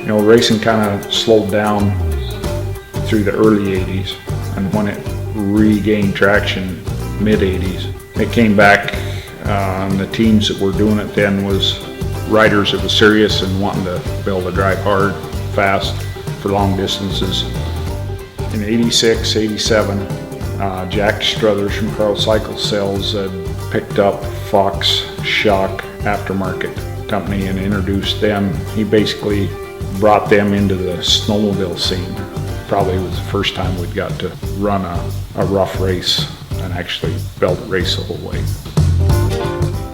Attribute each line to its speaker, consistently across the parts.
Speaker 1: You know, racing kind of slowed down through the early 80s, and when it regained traction, mid 80s, it came back, and the teams that were doing it then was riders that was serious and wanting to be able to drive hard, fast, for long distances. In 86, 87, Jack Struthers from Carl Cycle Sales had picked up FOX SHOX aftermarket company and introduced them. He basically brought them into the snowmobile scene. Probably was the first time we'd got to run a rough race and actually be able to race the whole way.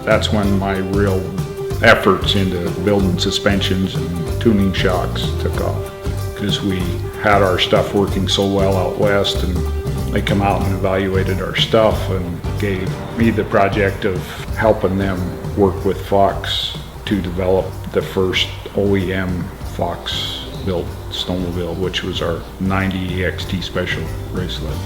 Speaker 1: That's when my real efforts into building suspensions and tuning shocks took off, because we had our stuff working so well out west, and they come out and evaluated our stuff and gave me the project of helping them work with Fox to develop the first OEM Fox built snowmobile, which was our 90 EXT Special race sled.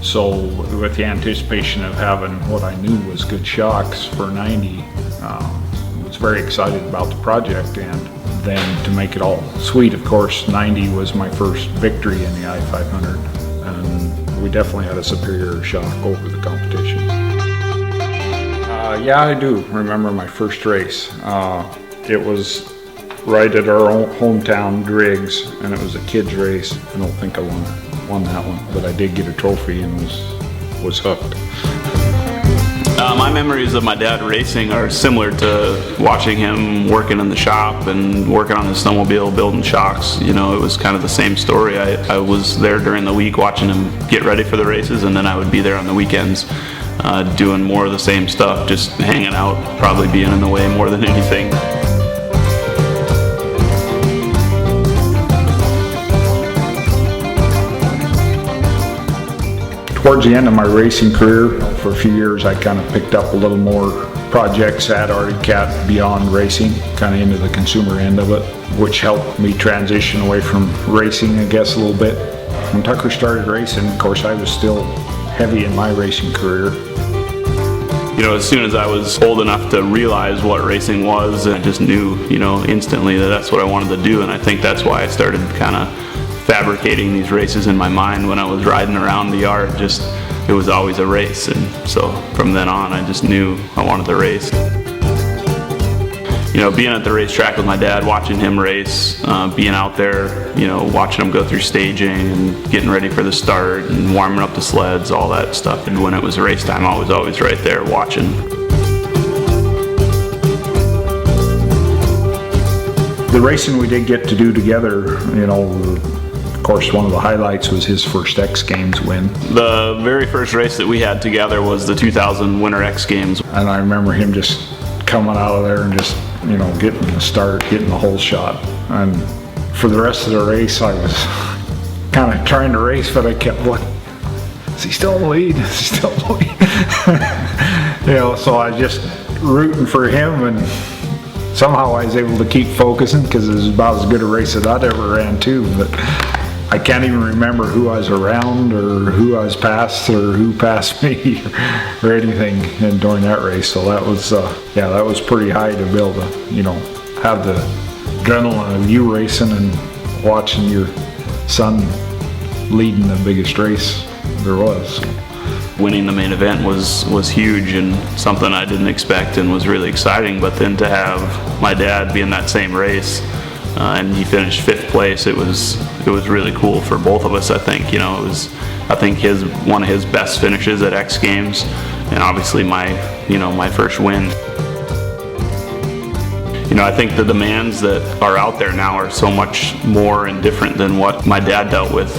Speaker 1: So with the anticipation of having what I knew was good shocks for 90, I was very excited about the project. And then to make it all sweet, of course, 90 was my first victory in the I-500, and we definitely had a superior shock over the competition. Yeah, I do remember my first race. It was right at our own hometown, Driggs, and it was a kids race. I don't think I won that one, but I did get a trophy and was hooked.
Speaker 2: My memories of my dad racing are similar to watching him working in the shop and working on the snowmobile, building shocks. You know, it was kind of the same story. I was there during the week watching him get ready for the races, and then I would be there on the weekends doing more of the same stuff, just hanging out, probably being in the way more than anything.
Speaker 1: Towards the end of my racing career, for a few years, I kind of picked up a little more projects at Arctic Cat beyond racing, kind of into the consumer end of it, which helped me transition away from racing, I guess, a little bit. When Tucker started racing, of course, I was still heavy in my racing career.
Speaker 2: You know, as soon as I was old enough to realize what racing was, I just knew, you know, instantly that that's what I wanted to do, and I think that's why I started kind of fabricating these races in my mind when I was riding around the yard. Just, it was always a race, and so from then on I just knew I wanted to race. You know, being at the racetrack with my dad, watching him race, being out there, you know, watching him go through staging and getting ready for the start and warming up the sleds, all that stuff. And when it was race time, I was always right there watching.
Speaker 1: The racing we did get to do together, you know, of course, one of the highlights was his first X Games win.
Speaker 2: The very first race that we had together was the 2000 Winter X Games.
Speaker 1: And I remember him just coming out of there and just, you know, getting the start, getting the whole shot. And for the rest of the race, I was kind of trying to race, but I kept looking. Is he still in the lead? Is he still in the lead? You know, so I was just rooting for him, and somehow I was able to keep focusing, because it was about as good a race as I'd ever ran too. But I can't even remember who I was around or who I was past or who passed me or anything during that race. So that was, yeah, that was pretty high to be able to, you know, have the adrenaline of you racing and watching your son leading the biggest race there was.
Speaker 2: Winning the main event was huge and something I didn't expect and was really exciting. But then to have my dad be in that same race, and he finished 5th place. It was really cool for both of us. I think, you know, it was, I think, one of his best finishes at X Games, and obviously my first win. You know, I think the demands that are out there now are so much more and different than what my dad dealt with,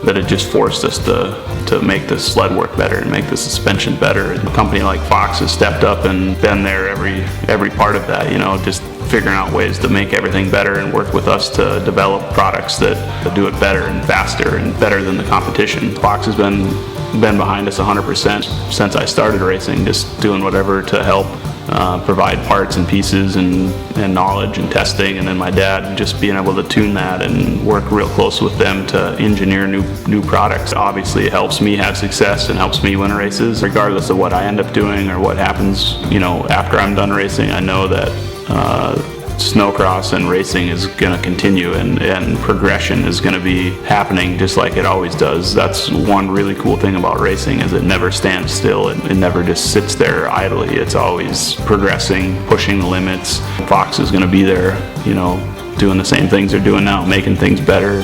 Speaker 2: that it just forced us to make the sled work better and make the suspension better. And a company like Fox has stepped up and been there every part of that, you know, just figuring out ways to make everything better and work with us to develop products that do it better and faster and better than the competition. Fox has been behind us 100% since I started racing, just doing whatever to help provide parts and pieces and knowledge and testing, and then my dad just being able to tune that and work real close with them to engineer new products. Obviously it helps me have success and helps me win races. Regardless of what I end up doing or what happens, you know, after I'm done racing, I know that snowcross and racing is going to continue, and progression is going to be happening just like it always does. That's one really cool thing about racing, is it never stands still. It never just sits there idly. It's always progressing, pushing the limits. Fox is going to be there, you know, doing the same things they're doing now, making things better.